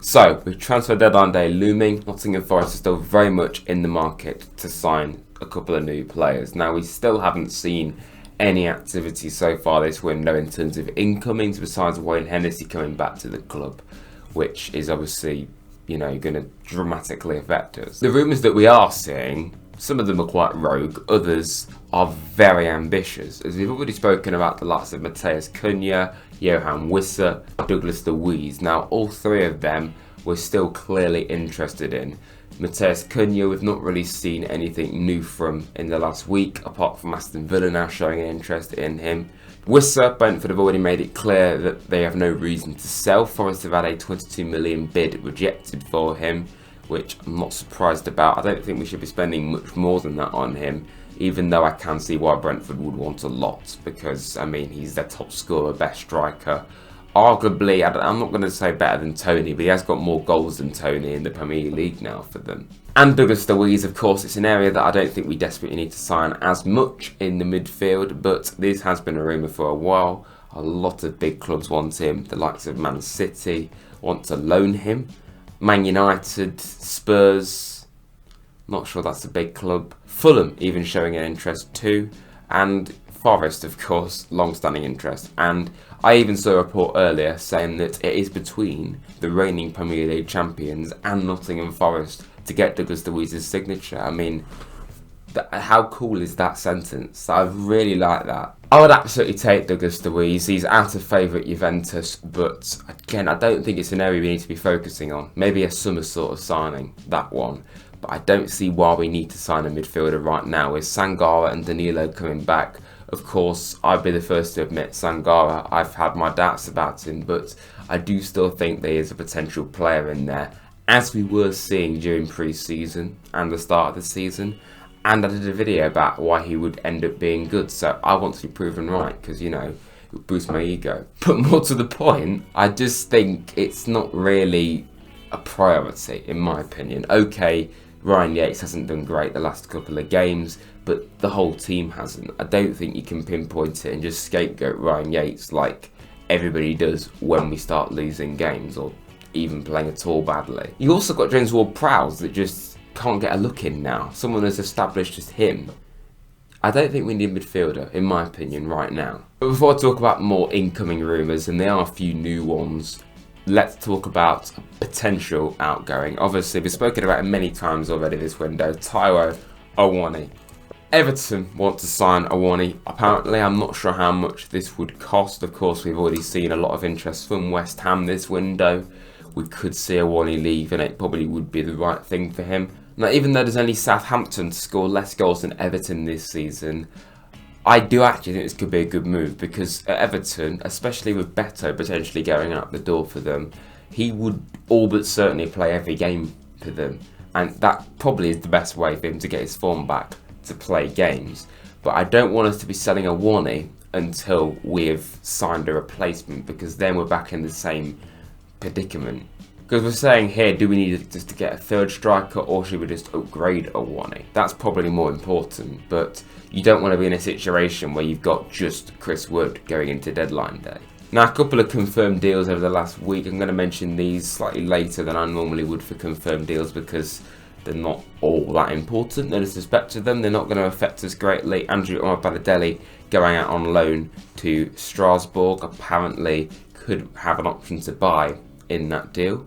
So, with transfer deadline day looming, Nottingham Forest is still very much in the market to sign a couple of new players. Now, we still haven't seen any activity so far this window in terms of incomings, besides Wayne Hennessy coming back to the club, which is obviously, going to dramatically affect us. The rumours that we are seeing, some of them are quite rogue, others are very ambitious. As we've already spoken about the likes of Matheus Cunha, Johan Wissa, Douglas Luiz. Now, all three of them we're still clearly interested in. Matheus Cunha, we've not really seen anything new from in the last week, apart from Aston Villa now showing an interest in him. Wissa, Brentford have already made it clear that they have no reason to sell. Forest have had a 22 million bid rejected for him, which I'm not surprised about. I don't think we should be spending much more than that on him, even though I can see why Brentford would want a lot, because, he's their top scorer, best striker. Arguably, I'm not going to say better than Tony, but he has got more goals than Tony in the Premier League now for them. And Douglas Luiz, of course, it's an area that I don't think we desperately need to sign as much in the midfield, but this has been a rumour for a while. A lot of big clubs want him. The likes of Man City want to loan him. Man United, Spurs, not sure that's a big club. Fulham even showing an interest too. And Forest, of course, long-standing interest. And I even saw a report earlier saying that it is between the reigning Premier League champions and Nottingham Forest to get Douglas Luiz's signature. How cool is that sentence? I really like that. I would absolutely take Douglas Luiz. He's out of favour at Juventus, but again, I don't think it's an area we need to be focusing on. Maybe a summer sort of signing, that one. But I don't see why we need to sign a midfielder right now. With Sangara and Danilo coming back, of course, I'd be the first to admit Sangara, I've had my doubts about him, but I do still think there is a potential player in there, as we were seeing during pre-season and the start of the season. And I did a video about why he would end up being good, so I want to be proven right, because, it would boost my ego. But more to the point, I just think it's not really a priority, in my opinion. Okay, Ryan Yates hasn't done great the last couple of games, but the whole team hasn't. I don't think you can pinpoint it and just scapegoat Ryan Yates like everybody does when we start losing games or even playing at all badly. You also got James Ward-Prowse that just can't get a look in now. Someone as established as him. I don't think we need a midfielder, in my opinion, right now. But before I talk about more incoming rumours, and there are a few new ones, let's talk about potential outgoing. Obviously, we've spoken about it many times already this window. Taiwo Awoniyi. Everton want to sign Awoniyi. Apparently, I'm not sure how much this would cost. Of course, we've already seen a lot of interest from West Ham this window. We could see Awoniyi leave, and it probably would be the right thing for him. Now, even though there's only Southampton to score less goals than Everton this season, I do actually think this could be a good move, because at Everton, especially with Beto potentially going out the door for them, he would all but certainly play every game for them. And that probably is the best way for him to get his form back, to play games. But I don't want us to be selling Awoniyi until we've signed a replacement, because then we're back in the same predicament. Because we're saying here, do we need just to get a third striker, or should we just upgrade Awoniyi? That's probably more important, but you don't want to be in a situation where you've got just Chris Wood going into deadline day. Now, a couple of confirmed deals over the last week. I'm going to mention these slightly later than I normally would for confirmed deals, because they're not all that important. No disrespect to them, they're not going to affect us greatly. Andrew Balotelli going out on loan to Strasbourg, apparently could have an option to buy in that deal.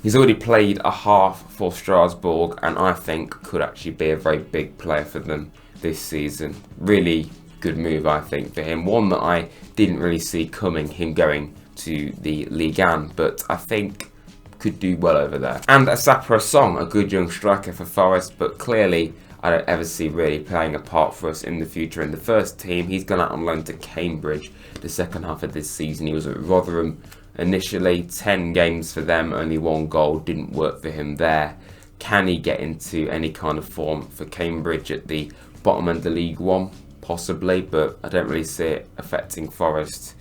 He's already played a half for Strasbourg, and I think could actually be a very big player for them this season. Really good move, I think, for him. One that I didn't really see coming, him going to the Ligue 1, but I think could do well over there. And Asapra Song, a good young striker for Forest, but clearly I don't ever see really playing a part for us in the future in the first team. He's gone out on loan to Cambridge the second half of this season. He was at Rotherham initially, 10 games for them, only 1 goal, didn't work for him there. Can he get into any kind of form for Cambridge at the bottom end of League 1? Possibly, but I don't really see it affecting Forest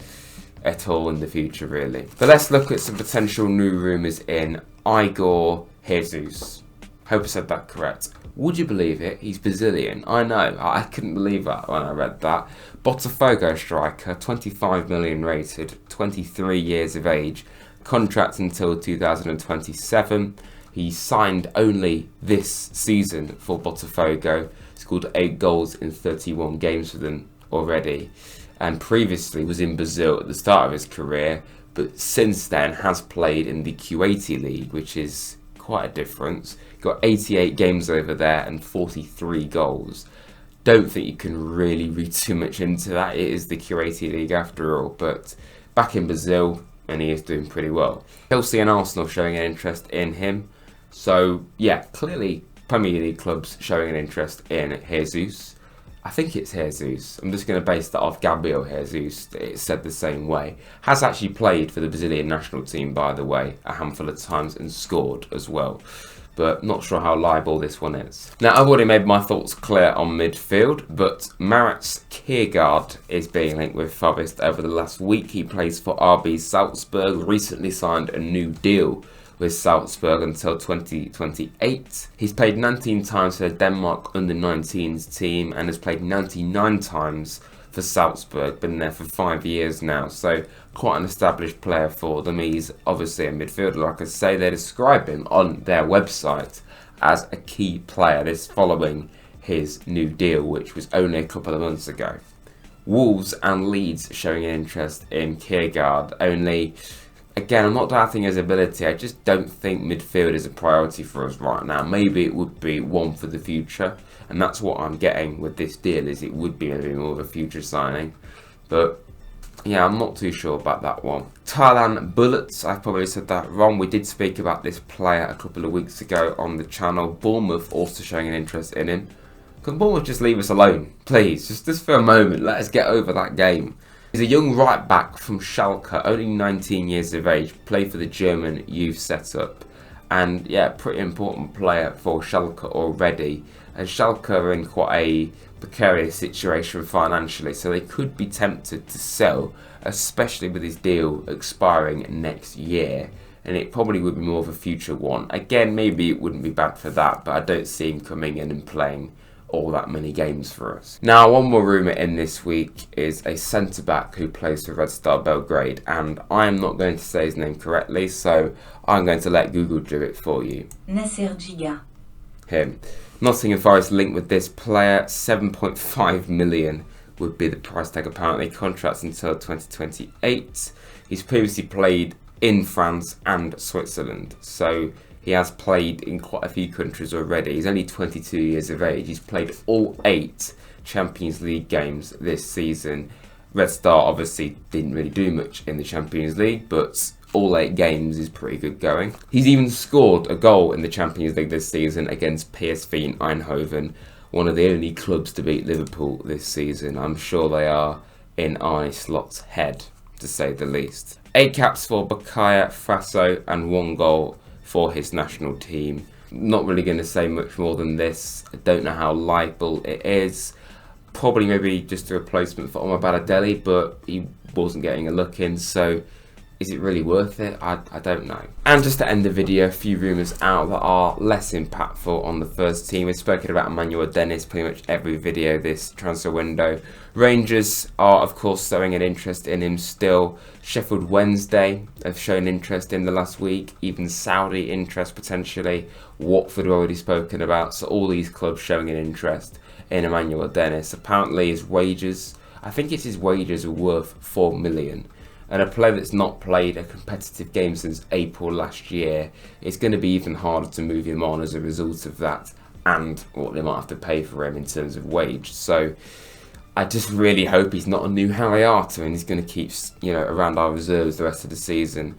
at all in the future, really. But let's look at some potential new rumours in. Igor Jesus. Hope I said that correct. Would you believe it? He's Brazilian. I know, I couldn't believe that when I read that. Botafogo striker, 25 million rated, 23 years of age. contract until 2027. He signed only this season for Botafogo. Scored 8 goals in 31 games for them already, and previously was in Brazil at the start of his career, but since then has played in the Q80 League, which is quite a difference. Got 88 games over there and 43 goals. Don't think you can really read too much into that. It is the Q80 League after all, but back in Brazil, and he is doing pretty well. Chelsea and Arsenal showing an interest in him. So yeah, clearly Premier League clubs showing an interest in Jesus. I think it's Jesus. I'm just going to base that off Gabriel Jesus. It's said the same way. Has actually played for the Brazilian national team, by the way, a handful of times and scored as well. But not sure how liable this one is. Now, I've already made my thoughts clear on midfield, but Marat's Kiergaard is being linked with Forest over the last week. He plays for RB Salzburg, recently signed a new deal with Salzburg until 2028. He's played 19 times for the Denmark under-19s team and has played 99 times for Salzburg, been there for 5 years now, so quite an established player for them. He's obviously a midfielder, like I say. They describe him on their website as a key player. This following his new deal, which was only a couple of months ago. Wolves and Leeds showing an interest in Kiergaard, only again, I'm not doubting his ability. I just don't think midfield is a priority for us right now. Maybe it would be one for the future, and that's what I'm getting with this deal, is it would be maybe more of a future signing. But yeah, I'm not too sure about that one. Thailand Bullets, I probably said that wrong. We did speak about this player a couple of weeks ago on the channel. Bournemouth also showing an interest in him. Can Bournemouth just leave us alone, please? Just for a moment, let us get over that game. He's a young right back from Schalke, only 19 years of age, played for the German youth setup. And yeah, pretty important player for Schalke already. And Schalke are in quite a precarious situation financially, so they could be tempted to sell, especially with his deal expiring next year. And it probably would be more of a future one. Again, maybe it wouldn't be bad for that, but I don't see him coming in and playing all that many games for us. Now, one more rumour in this week is a centre-back who plays for Red Star Belgrade, and I am not going to say his name correctly, so I'm going to let Google do it for you. Nasser Giga. Him. Nottingham Forest linked with this player. 7.5 million would be the price tag apparently. Contracts until 2028. He's previously played in France and Switzerland, so he has played in quite a few countries already. He's only 22 years of age. He's played all 8 Champions League games this season. Red Star obviously didn't really do much in the Champions League, but all 8 games is pretty good going. He's even scored a goal in the Champions League this season against PSV Eindhoven, one of the only clubs to beat Liverpool this season. I'm sure they are in Arne Slot's head, to say the least. 8 caps for Burkina Faso and 1 goal for his national team. Not really going to say much more than this. I don't know how liable it is. Probably maybe just a replacement for Omar Baradeli, but he wasn't getting a look in, so is it really worth it? I don't know. And just to end the video, a few rumours out that are less impactful on the first team. We've spoken about Emmanuel Dennis pretty much every video this transfer window. Rangers are of course showing an interest in him still. Sheffield Wednesday have shown interest in the last week. Even Saudi interest potentially. Watford already spoken about. So all these clubs showing an interest in Emmanuel Dennis. Apparently his wages, I think it's his wages, are worth 4 million. And a player that's not played a competitive game since April last year, it's going to be even harder to move him on as a result of that and what they might have to pay for him in terms of wage. So I just really hope he's not a new Harry Arter and he's going to keep, around our reserves the rest of the season.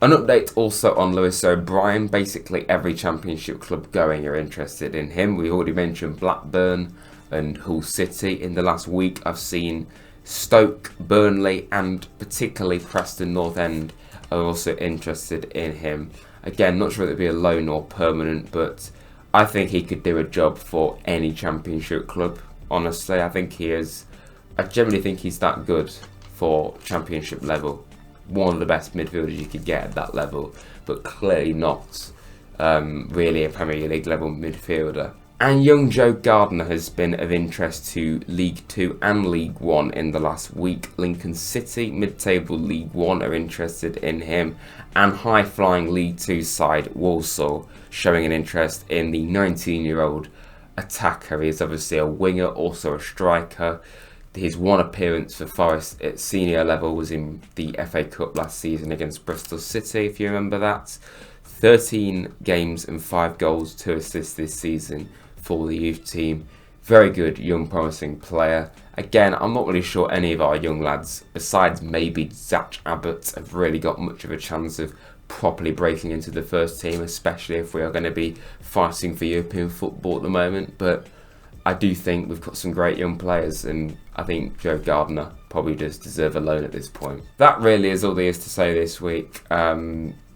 An update also on Lewis O'Brien. Basically every Championship club going are interested in him. We already mentioned Blackburn and Hull City. In the last week I've seen Stoke, Burnley and particularly Preston North End are also interested in him. Again, not sure if it'd be a loan or permanent, but I think he could do a job for any Championship club. Honestly, I generally think he's that good for Championship level. One of the best midfielders you could get at that level, but clearly not really a Premier League level midfielder. And young Joe Gardner has been of interest to League 2 and League 1 in the last week. Lincoln City, mid-table League 1, are interested in him, and high-flying League 2 side Walsall showing an interest in the 19-year-old attacker. He is obviously a winger, also a striker. His one appearance for Forest at senior level was in the FA Cup last season against Bristol City, if you remember that. 13 games and 5 goals, 2 assists this season for the youth team. Very good, young, promising player. Again, I'm not really sure any of our young lads, besides maybe Zach Abbott, have really got much of a chance of properly breaking into the first team, especially if we are going to be fighting for European football at the moment. But I do think we've got some great young players, and I think Joe Gardner probably does deserve a loan at this point. That really is all there is to say this week.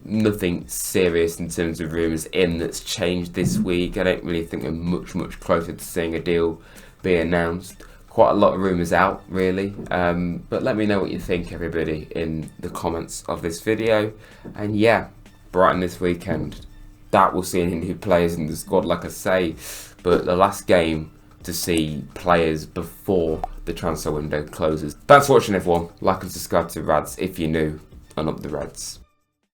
Nothing serious in terms of rumours that's changed this week. I don't really think we're much closer to seeing a deal be announced. Quite a lot of rumours out, really. But let me know what you think, everybody, in the comments of this video. And yeah, Brighton this weekend. That will see any new players in the squad, like I say. But the last game to see players before the transfer window closes. Thanks for watching, everyone. Like and subscribe to Rads if you're new, and up the Reds.